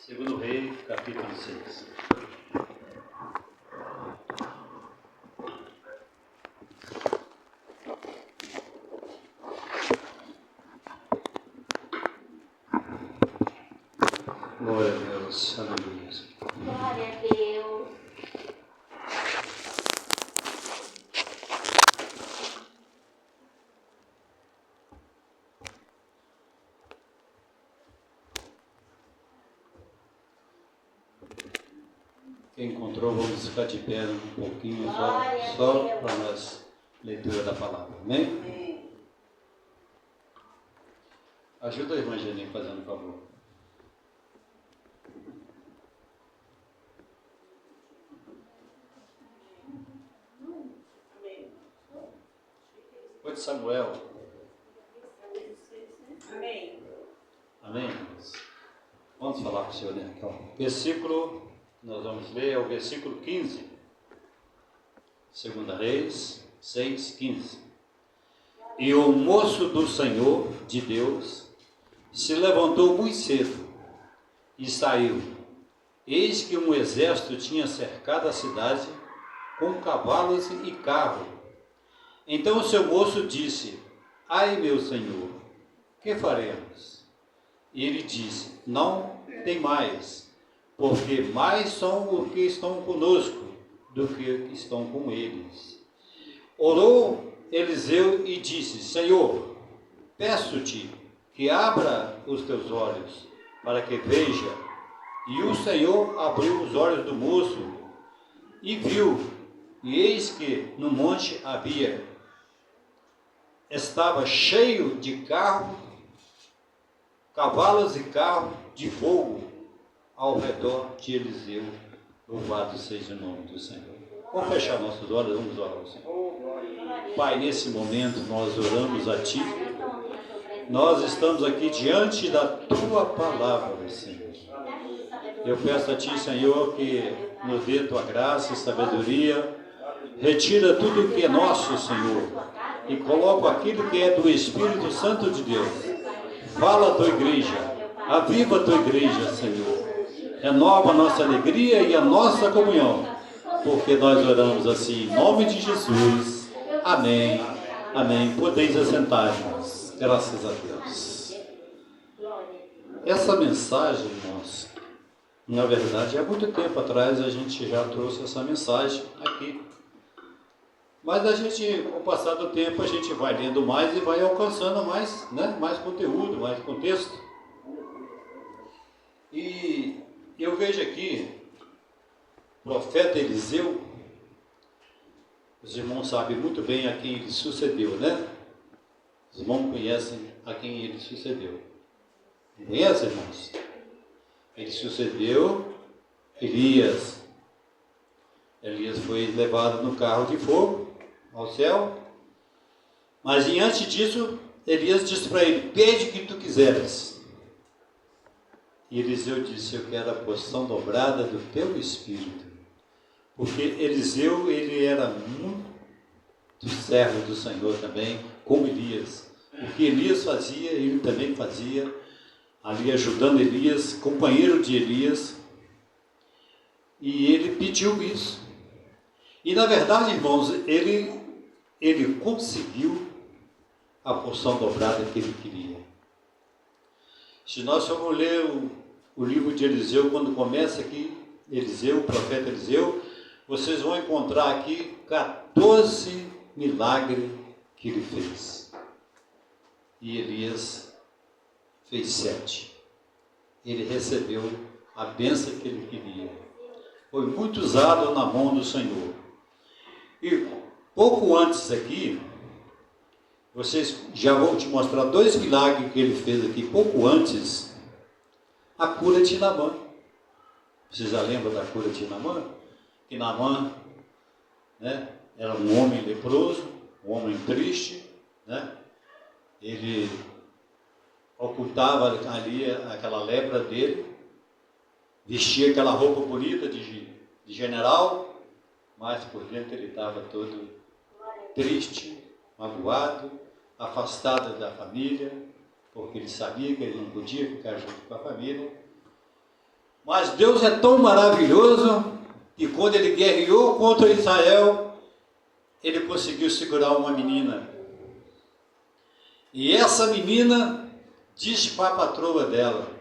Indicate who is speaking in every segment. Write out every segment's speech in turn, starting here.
Speaker 1: Segundo Rei, capítulo 6. Glória a Deus, aleluia.
Speaker 2: Glória a Deus.
Speaker 1: Quem encontrou, vamos ficar de pé um pouquinho,
Speaker 2: Glória a
Speaker 1: só
Speaker 2: Deus.
Speaker 1: para nós, leitura da palavra, amém?
Speaker 2: Amém.
Speaker 1: Ajuda a irmã Janine fazendo um favor. Oi, Samuel.
Speaker 2: Amém.
Speaker 1: Amém? Vamos falar com o Senhor, né? Então, versículo, nós vamos ler, é o versículo 15. Segunda Reis 6:15. E o moço do Senhor, de Deus, se levantou muito cedo e saiu. Eis que um exército tinha cercado a cidade com cavalos e carro. Então o seu moço disse: Ai, meu senhor, que faremos? E ele disse: Não tem mais, porque mais são os que estão conosco do que estão com eles. Orou Eliseu e disse: Senhor, peço-te que abra os teus olhos para que veja. E o Senhor abriu os olhos do moço e viu, e eis que no monte estava cheio de cavalos e carros de fogo ao redor de Eliseu. Louvado seja o nome do Senhor. Vamos fechar nossos olhos, vamos orar ao Senhor. Pai, nesse momento nós oramos a Ti. Nós estamos aqui diante da Tua palavra, Senhor. Eu peço a Ti, Senhor, que nos dê Tua graça e sabedoria. Retira tudo que é nosso, Senhor, e coloca aquilo que é do Espírito Santo de Deus. Fala a Tua igreja, aviva a Tua igreja, Senhor. Renova a nossa alegria e a nossa comunhão, porque nós oramos assim, em nome de Jesus. Amém. Amém. Podeis assentar-vos. Graças a Deus. Essa mensagem, irmãos, na verdade, há muito tempo atrás a gente já trouxe essa mensagem aqui. Mas a gente, com o passar do tempo, a gente vai lendo mais e vai alcançando mais, né? Mais conteúdo, mais contexto. E eu vejo aqui, o profeta Eliseu, os irmãos sabem muito bem a quem ele sucedeu, né? Os irmãos conhecem a quem ele sucedeu. Conhecem, irmãos? Ele sucedeu Elias. Elias foi levado no carro de fogo ao céu. Mas diante disso, Elias disse para ele: pede o que tu quiseres. E Eliseu disse: eu quero a porção dobrada do teu espírito. Porque Eliseu, ele era muito servo do Senhor também, como Elias. O que Elias fazia, ele também fazia, ali ajudando Elias, companheiro de Elias. E ele pediu isso. E na verdade, irmãos, ele conseguiu a porção dobrada que ele queria. Se nós formos ler o livro de Eliseu, quando começa aqui, Eliseu, o profeta Eliseu, vocês vão encontrar aqui 14 milagres que ele fez. E Elias fez 7. Ele recebeu a bênção que ele queria. Foi muito usado na mão do Senhor. E pouco antes aqui, vocês já vão te mostrar 2 milagres que ele fez aqui. Pouco antes, a cura de Naamã. Vocês já lembram da cura de Naamã? Que Naamã, né, era um homem leproso, um homem triste, né? Ele ocultava ali aquela lepra dele, vestia aquela roupa bonita de general, mas por dentro ele estava todo triste, magoado, afastado da família, porque ele sabia que ele não podia ficar junto com a família. Mas Deus é tão maravilhoso que quando ele guerreou contra Israel, ele conseguiu segurar uma menina. E essa menina disse para a patroa dela,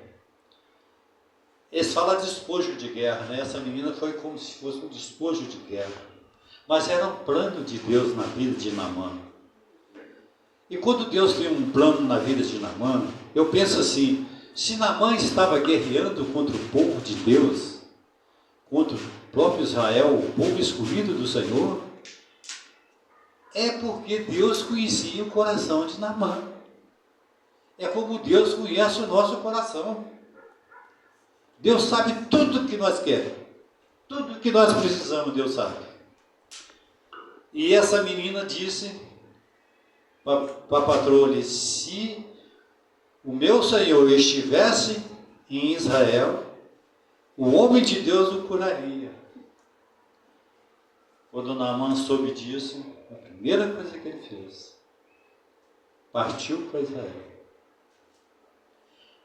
Speaker 1: eles falam despojo de guerra, né? Essa menina foi como se fosse um despojo de guerra. Mas era um plano de Deus na vida de Naamã. E quando Deus tem um plano na vida de Naamã, eu penso assim, se Naamã estava guerreando contra o povo de Deus, contra o próprio Israel, o povo escolhido do Senhor, é porque Deus conhecia o coração de Naamã. É como Deus conhece o nosso coração. Deus sabe tudo o que nós queremos. Tudo o que nós precisamos, Deus sabe. E essa menina disse para a patroa, se o meu Senhor estivesse em Israel, o homem de Deus o curaria. Quando Naamã soube disso, a primeira coisa que ele fez, partiu para Israel.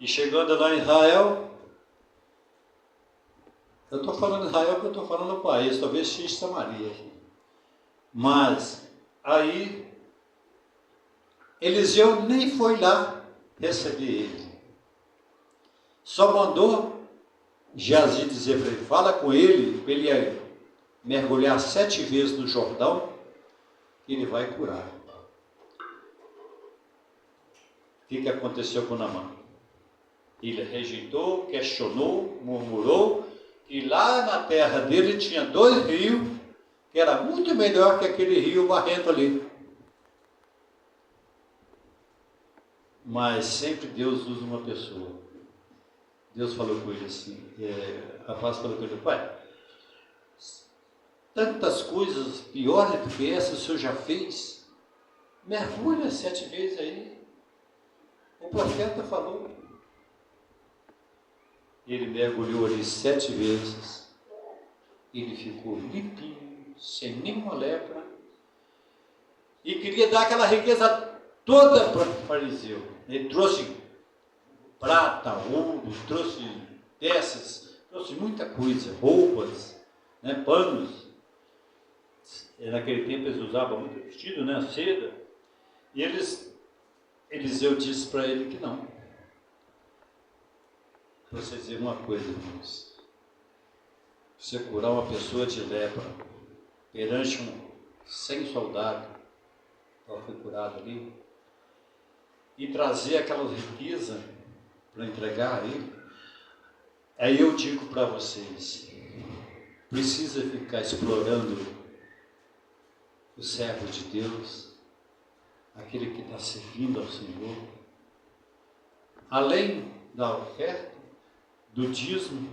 Speaker 1: E chegando lá em Israel, eu estou falando de Israel porque eu estou falando do país, talvez X Samaria. Mas aí Eliseu nem foi lá receber ele. Só mandou Geazi dizer para ele, fala com ele, para ele mergulhar 7 vezes no Jordão, que ele vai curar. O que aconteceu com Naamã? Ele rejeitou, questionou, murmurou, e lá na terra dele tinha 2 rios, que era muito melhor que aquele rio barrento ali. Mas sempre Deus usa uma pessoa. Deus falou com ele assim, Rapaz falou com ele, pai, tantas coisas piores do que essa o senhor já fez, mergulha 7 vezes aí. O profeta falou. Ele mergulhou ali 7 vezes, ele ficou limpinho, sem nenhuma lepra, e queria dar aquela riqueza toda para o fariseu. Ele trouxe prata, ouro, trouxe peças, trouxe muita coisa, roupas, né, panos. Naquele tempo eles usavam muito vestido, né, seda. E Eliseu disse para ele que não. Para vocês dizerem uma coisa, irmãos. Você curar uma pessoa de lepra perante 100 soldados, ela foi curada ali, e trazer aquela riqueza para entregar a ele, aí eu digo para vocês, precisa ficar explorando o servo de Deus, aquele que está servindo ao Senhor, além da oferta, do dízimo,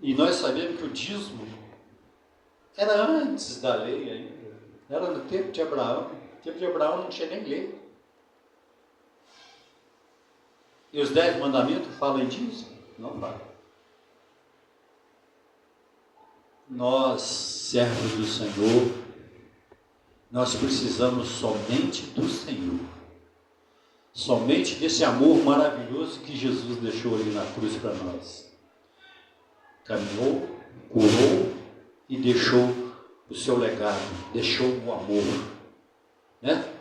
Speaker 1: e nós sabemos que o dízimo era antes da lei ainda, era no tempo de Abraão. No tempo de Abraão não tinha nem lei. E os 10 mandamentos falam disso? Não falam. Nós, servos do Senhor, nós precisamos somente do Senhor. Somente desse amor maravilhoso que Jesus deixou ali na cruz para nós. Caminhou, curou e deixou o seu legado, deixou o amor, né?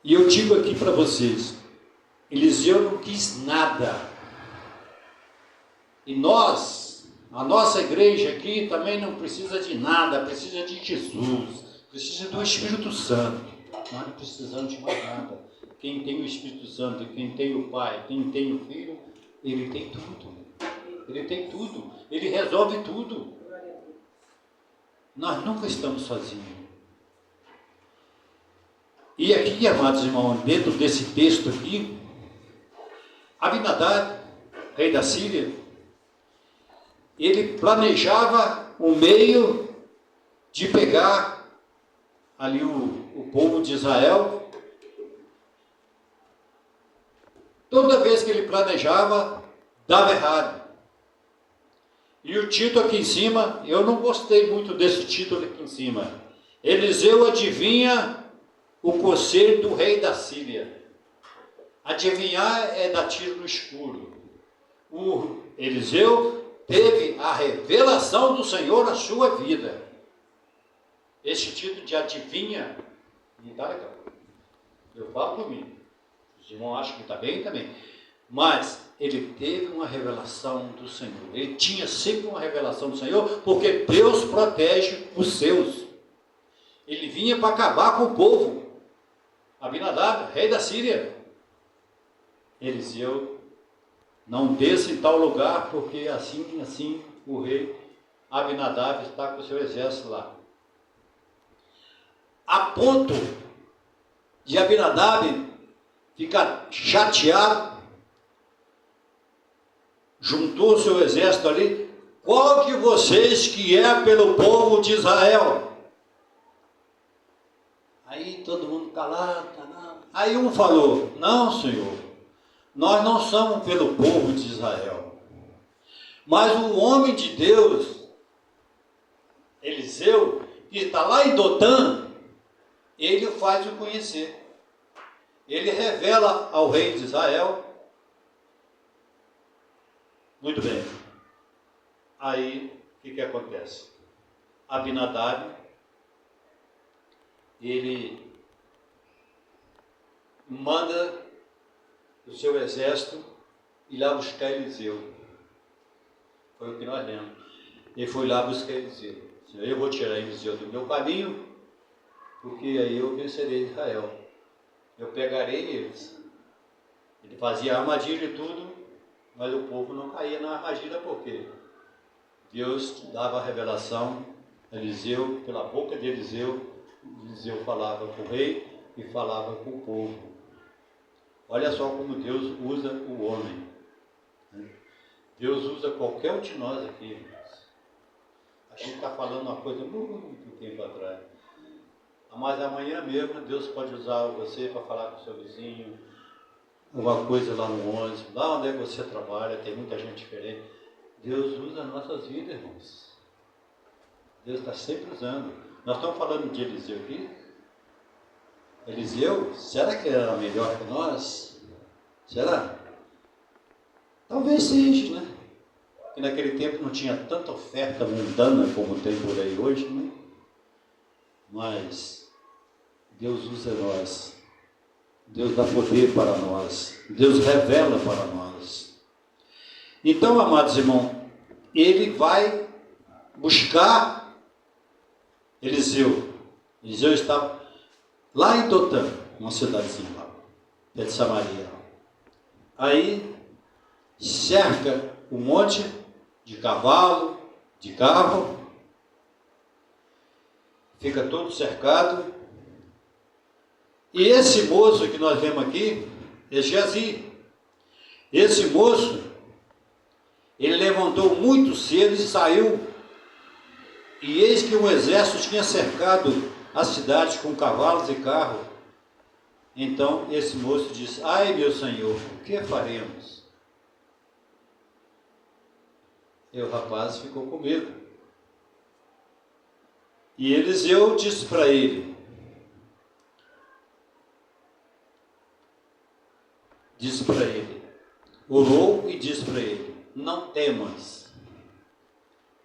Speaker 1: E eu digo aqui para vocês, Eliseu não quis nada. E nós, a nossa igreja aqui também não precisa de nada, precisa de Jesus, precisa do Espírito Santo. Nós não precisamos de mais nada. Quem tem o Espírito Santo, quem tem o Pai, quem tem o Filho, ele tem tudo. Ele tem tudo. Ele resolve tudo. Nós nunca estamos sozinhos. E aqui, amados irmãos, dentro desse texto aqui, Abinadab, rei da Síria, ele planejava um meio de pegar ali o povo de Israel. Toda vez que ele planejava, dava errado. E o título aqui em cima, eu não gostei muito desse título aqui em cima. Eliseu adivinha o conselho do rei da Síria. Adivinhar é dar tiro no escuro. o Eliseu teve a revelação do Senhor na sua vida. Esse título de adivinha, não está legal. Eu falo por mim. Os irmãos acham que está bem também. Mas ele teve uma revelação do Senhor. Ele tinha sempre uma revelação do Senhor, porque Deus protege os seus. Ele vinha para acabar com o povo. Abinadab, rei da Síria. Eliseu, não desça em tal lugar, porque assim o rei Abinadab está com o seu exército lá. A ponto de Abinadab ficar chateado, juntou o seu exército ali. Qual de vocês que é pelo povo de Israel? Aí todo mundo calado. Aí um falou: não, Senhor, nós não somos pelo povo de Israel, mas o homem de Deus, Eliseu, que está lá em Dotã, ele o faz o conhecer. Ele revela ao rei de Israel. Muito bem. Aí, o que acontece? Abinadab, ele manda o seu exército ir lá buscar Eliseu. Foi o que nós lemos. Ele foi lá buscar Eliseu. Eu vou tirar Eliseu do meu caminho, porque aí eu vencerei Israel. Eu pegarei eles. Ele fazia armadilha e tudo, mas o povo não caía na armadilha, porque Deus dava a revelação a Eliseu, pela boca de Eliseu. Eliseu falava com o rei e falava com o povo. Olha só como Deus usa o homem. Deus usa qualquer um de nós aqui. A gente está falando uma coisa muito tempo atrás. Mas amanhã mesmo Deus pode usar você para falar com o seu vizinho, alguma coisa lá no ônibus, lá onde é que você trabalha, tem muita gente diferente. Deus usa nossas vidas, irmãos. Deus está sempre usando. Nós estamos falando de Eliseu aqui. Eliseu, será que era melhor que nós? Será? Talvez seja, né? Porque naquele tempo não tinha tanta oferta mundana como tem por aí hoje, né? Mas Deus usa nós. Deus dá poder para nós. Deus revela para nós. Então, amados irmãos, ele vai buscar Eliseu. Eliseu estava lá em Dotã, uma cidadezinha lá, perto de Samaria. Aí cerca um monte de cavalo, de carro, fica todo cercado. E esse moço que nós vemos aqui é Geazi. Esse moço, ele levantou muito cedo e saiu, e eis que um exército tinha cercado a cidade com cavalos e carros. Então esse moço disse: ai, meu senhor, o que faremos? E o rapaz ficou com medo. E Eliseu disse para ele, orou e disse para ele: não temas,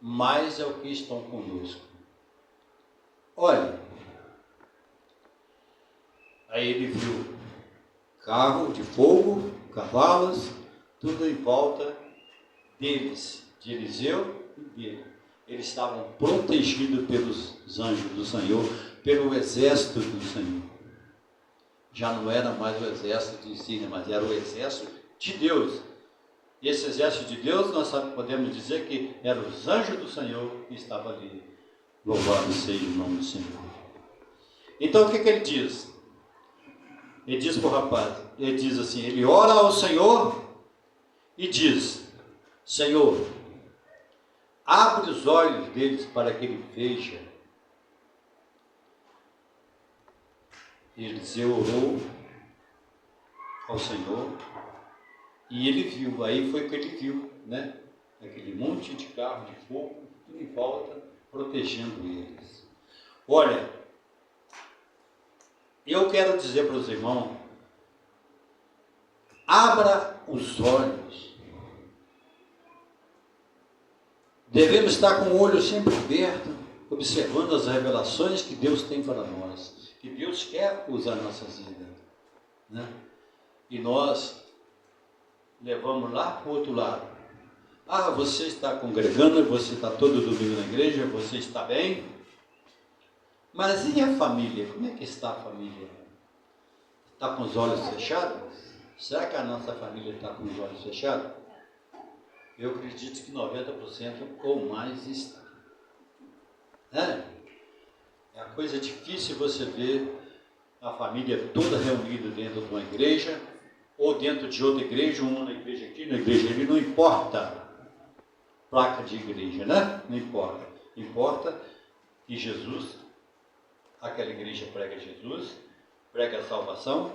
Speaker 1: mais é o que estão conosco. Olha, aí ele viu carro de fogo, cavalos, tudo em volta deles, de Eliseu e dele. Eles estavam protegidos pelos anjos do Senhor, pelo exército do Senhor. Já não era mais o exército de Síria, mas era o exército de Deus. Esse exército de Deus, nós podemos dizer que eram os anjos do Senhor que estavam ali. Louvado seja o nome do Senhor. Então o que ele diz? Ele diz para o rapaz, ele diz assim, ele ora ao Senhor e diz: Senhor, abre os olhos deles para que ele veja. Eliseu orou ao Senhor e ele viu. Aí foi o que ele viu, né? Aquele monte de carro de fogo, tudo em volta, protegendo eles. Olha, eu quero dizer para os irmãos, abra os olhos Devemos estar com o olho sempre aberto, observando as revelações que Deus tem para nós, que Deus quer usar nossas vidas, né? E nós levamos lá para o outro lado. Ah, você está congregando, você está todo domingo na igreja, você está bem, mas e a família? Como é que está a família? Está com os olhos fechados? Será que a nossa família está com os olhos fechados? Eu acredito que 90% ou mais está. É uma coisa difícil você ver a família toda reunida dentro de uma igreja, ou dentro de outra igreja, uma na igreja aqui, na igreja ali, não importa placa de igreja, né? Não importa. Importa que Jesus, aquela igreja prega Jesus, prega a salvação,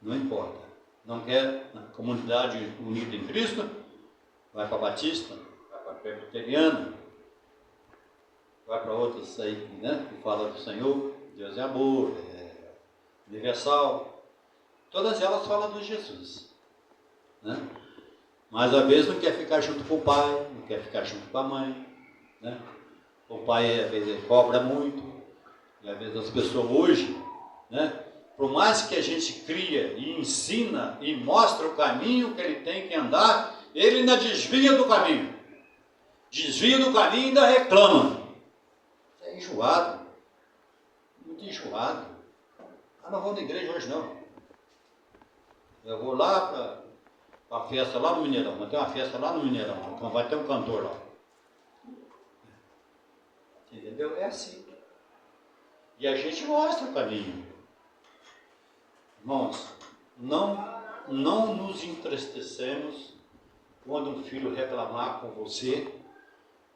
Speaker 1: não importa. Não quer na comunidade unida em Cristo, vai para Batista, vai para Presbiteriano, vai para outras aí, né? Que fala do Senhor, Deus é amor, é universal. Todas elas falam de Jesus, né? Mas às vezes não quer ficar junto com o pai, não quer ficar junto com a mãe, né? O pai às vezes ele cobra muito, e às vezes as pessoas hoje, né? Por mais que a gente cria e ensina e mostra o caminho que ele tem que andar, ele ainda desvia do caminho. Desvia do caminho e ainda reclama. É enjoado. Muito enjoado. Ah, não vou na igreja hoje não. Eu vou lá para a festa lá no Mineirão. Vai ter uma festa lá no Mineirão. Então vai ter um cantor lá. Entendeu? É assim. E a gente mostra o caminho. Irmãos, não nos entristecemos quando um filho reclamar com você,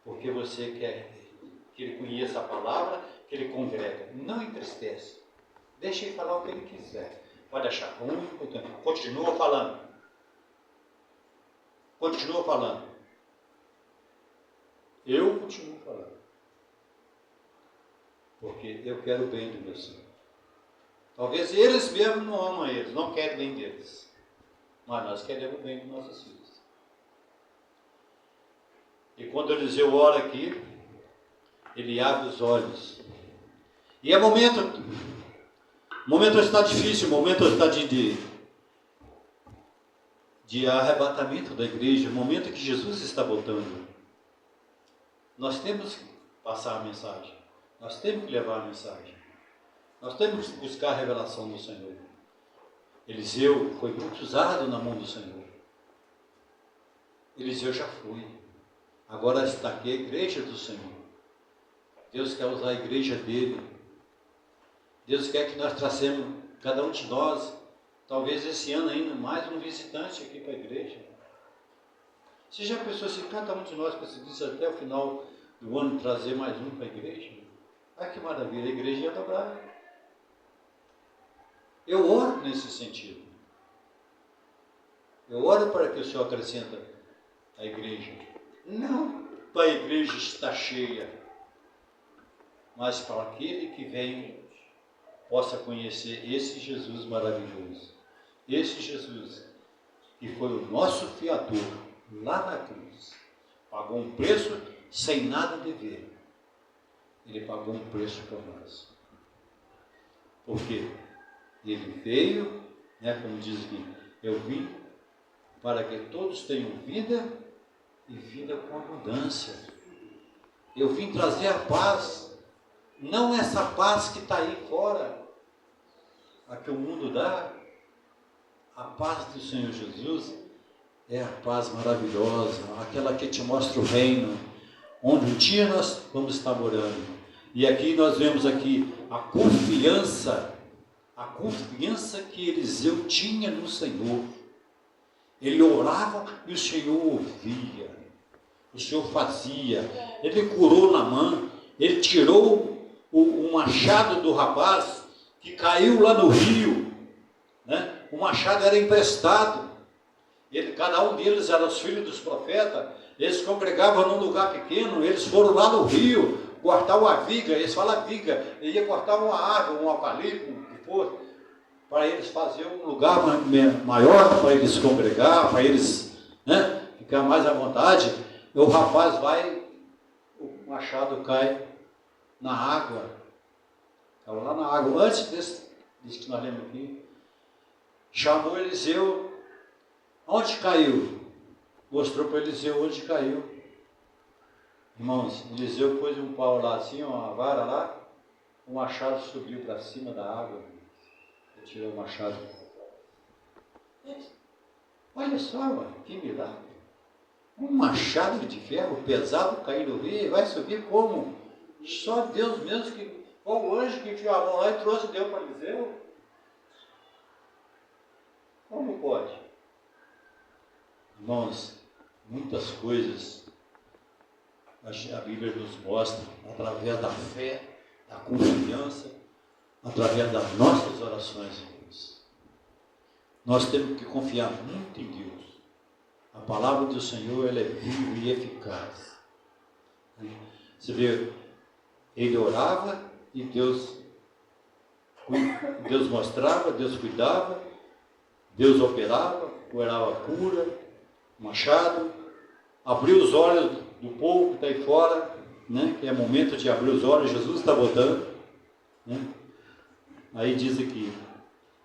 Speaker 1: porque você quer que ele conheça a palavra, que ele congrega. Não entristece. Deixa ele falar o que ele quiser. Pode achar ruim, continua falando. Continua falando. Eu continuo falando. Porque eu quero o bem do meu Senhor. Talvez eles mesmos não amam eles, não querem bem deles. Mas nós queremos o bem dos nossos filhos. E quando Eliseu ora aqui, ele abre os olhos. E é momento está difícil, momento está de arrebatamento da igreja, momento que Jesus está voltando. Nós temos que passar a mensagem. Nós temos que levar a mensagem. Nós temos que buscar a revelação do Senhor. Eliseu foi muito usado na mão do Senhor. Eliseu já foi. Agora está aqui a igreja do Senhor. Deus quer usar a igreja dele. Deus quer que nós tracemos, cada um de nós, talvez esse ano ainda, mais um visitante aqui para a igreja. Você já pensou se cada um de nós conseguisse até o final do ano trazer mais um para a igreja? Ai que maravilha, a igreja ia dobrar. Eu oro nesse sentido. Eu oro para que o Senhor acrescente a igreja. Não para a igreja estar cheia, mas para aquele que vem possa conhecer esse Jesus maravilhoso. Esse Jesus que foi o nosso fiador lá na cruz. Pagou um preço sem nada dever. Ele pagou um preço por nós. Por quê? Ele veio, né, como diz aqui, eu vim para que todos tenham vida e vida com abundância. Eu vim trazer a paz, não essa paz que está aí fora, a que o mundo dá. A paz do Senhor Jesus é a paz maravilhosa, aquela que te mostra o reino, onde um dia nós vamos estar morando. E aqui nós vemos aqui a confiança que Eliseu tinha no Senhor. Ele orava e o Senhor ouvia, o Senhor fazia. Ele curou Naamã, ele tirou o machado do rapaz que caiu lá no rio, né? O machado era emprestado. Cada um deles era os filhos dos profetas. Eles congregavam num lugar pequeno. Eles foram lá no rio cortar uma viga. Eles falam viga. Ele ia cortar uma árvore, um eucalipto, o que for, para eles fazer um lugar maior, para eles congregar, para eles, né, ficar mais à vontade. E o rapaz vai o machado cai na água. Estava lá na água, antes desse que nós lemos aqui. Chamou Eliseu, onde caiu? Mostrou para Eliseu onde caiu. Irmãos, Eliseu pôs um pau lá assim, uma vara lá, o machado subiu para cima da água. Ele tirou o machado. Olha só, mano, que milagre. Um machado de ferro pesado cair no rio, vai subir como? Só Deus mesmo, que foi o anjo que enfiou a mão lá e trouxe, deu para Eliseu. Como pode? Irmãos, muitas coisas a Bíblia nos mostra através da fé, da confiança, através das nossas orações, irmãos. Nós temos que confiar muito em Deus. A palavra do Senhor, ela é viva e eficaz. Você vê, ele orava e Deus mostrava, Deus cuidava, Deus operava cura, machado, abriu os olhos do povo que está aí fora, né? Que é momento de abrir os olhos, Jesus está voltando, né? Aí diz aqui,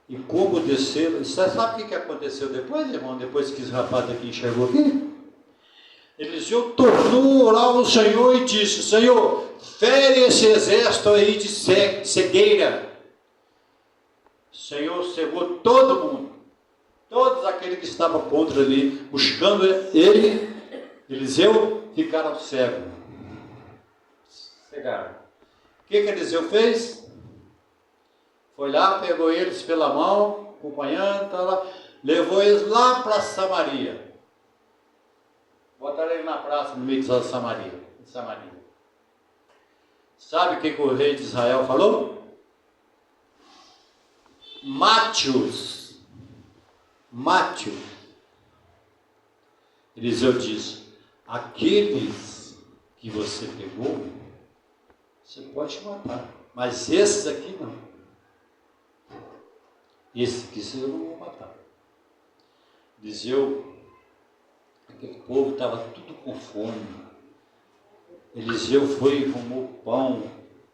Speaker 1: e como desceram, sabe o que aconteceu depois, irmão? Depois que esse rapaz aqui enxergou aqui? Eliseu tornou a orar ao Senhor e disse, Senhor, fere esse exército aí de cegueira. O Senhor cegou todo mundo. Todos aqueles que estavam contra ali, buscando ele, Eliseu, ficaram cegos. Cegaram. O que Eliseu fez? Foi lá, pegou eles pela mão, acompanhando, tá lá, levou eles lá para Samaria. Botaram ele na praça, no meio de Samaria. Sabe o que o rei de Israel falou? Mate-os. Eliseu diz, aqueles que você pegou, você pode matar, mas esses aqui não. Esses aqui eu não vou matar. Eliseu, aquele povo estava tudo com fome. Eliseu foi, arrumou pão,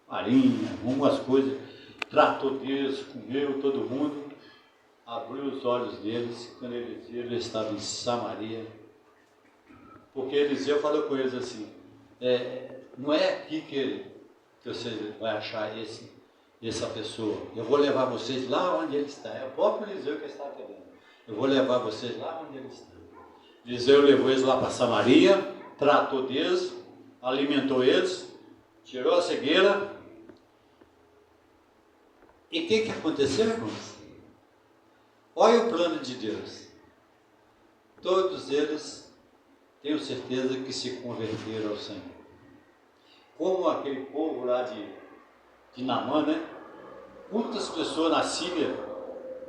Speaker 1: farinha, arrumou as coisas, tratou deles, comeu todo mundo. Abriu os olhos deles, quando eles viram, eles estavam em Samaria. Porque Eliseu falou com eles assim, não é aqui que você vai achar essa pessoa. Eu vou levar vocês lá onde ele está. É o próprio Eliseu que está querendo. Eu vou levar vocês lá onde ele está. Eliseu levou eles lá para Samaria, tratou deles, alimentou eles, tirou a cegueira. E o que aconteceu, irmãos? Olha o plano de Deus. Todos eles, tenho certeza que se converteram ao Senhor. Como aquele povo lá de Naamã, né? Muitas pessoas na Síria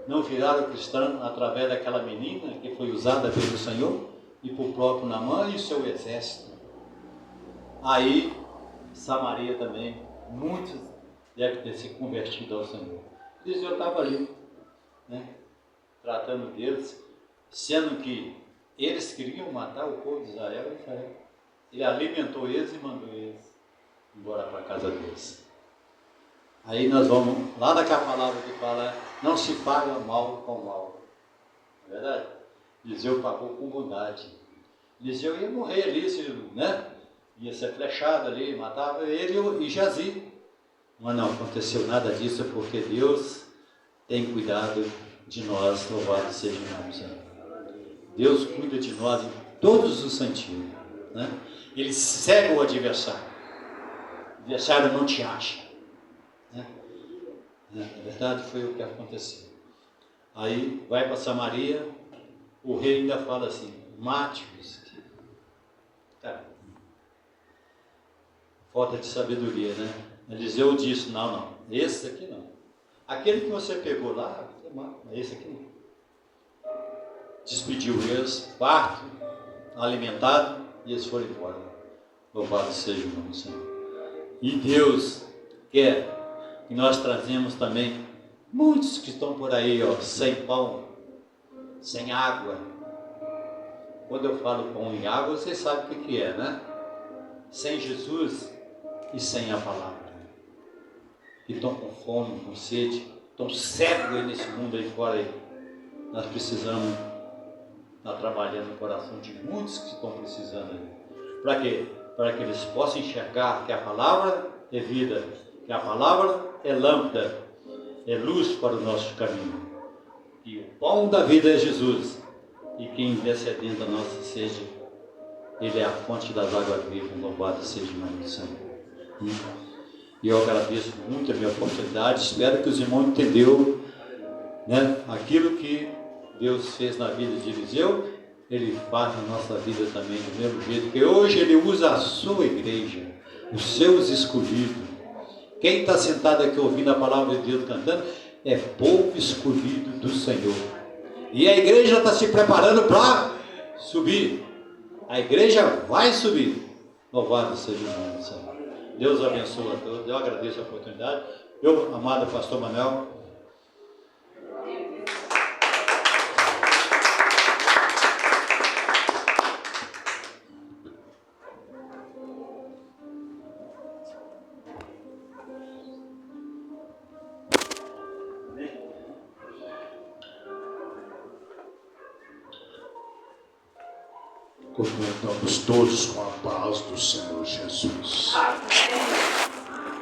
Speaker 1: não viraram cristãos através daquela menina que foi usada pelo Senhor e por próprio Naamã e o seu exército. Aí, Samaria também, muitos devem ter se convertido ao Senhor. Eliseu estava ali, né? Tratando deles, sendo que eles queriam matar o povo de Israel. Ele alimentou eles e mandou eles embora para a casa deles. Aí nós vamos lá naquela palavra que fala, não se paga mal com mal. Não é verdade? Eliseu pagou com bondade. Eliseu ia morrer ali, né? Ia ser flechado ali, matava ele e Jazi. Mas não aconteceu nada disso, porque Deus tem cuidado de nós, louvado seja o nome do Senhor. Deus cuida de nós em todos os sentidos, né? Ele cega o adversário. O adversário não te acha, né? Na verdade foi o que aconteceu. Aí vai para Samaria, o rei ainda fala assim, mate-os. Cara, falta de sabedoria, né? Eliseu disse, não, esse aqui não. Aquele que você pegou lá, você mata, mas esse aqui não. Despediu eles, parto, alimentado, e eles foram embora. Louvado seja o nome do Senhor. E Deus quer que nós trazemos também muitos que estão por aí, sem pão, sem água. Quando eu falo pão e água, vocês sabem o que é, né? sem Jesus e sem a palavra. Que estão com fome, com sede, estão cegos aí nesse mundo aí fora. Aí. Nós precisamos estar trabalhando no coração de muitos que estão precisando aí. Para quê? Para que eles possam enxergar que a palavra é vida, que a palavra é lâmpada, é luz para o nosso caminho. E o pão da vida é Jesus. E quem descedendo da nossa sede, Ele é a fonte das águas vivas. Louvado seja o nome do Senhor. E eu agradeço muito a minha oportunidade. Espero que os irmãos entenderam, né, aquilo que Deus fez na vida de Eliseu. Ele faz na nossa vida também do mesmo jeito. Que hoje Ele usa a sua igreja, os seus escolhidos. Quem está sentado aqui ouvindo a palavra de Deus cantando é povo escolhido do Senhor. E a igreja está se preparando para subir. A igreja vai subir. Louvado seja o nome do Senhor. Deus abençoe a todos. Eu agradeço a oportunidade. Meu amado pastor Manuel.
Speaker 3: Cumprimentamos todos com a paz do Senhor Jesus.
Speaker 2: Amém.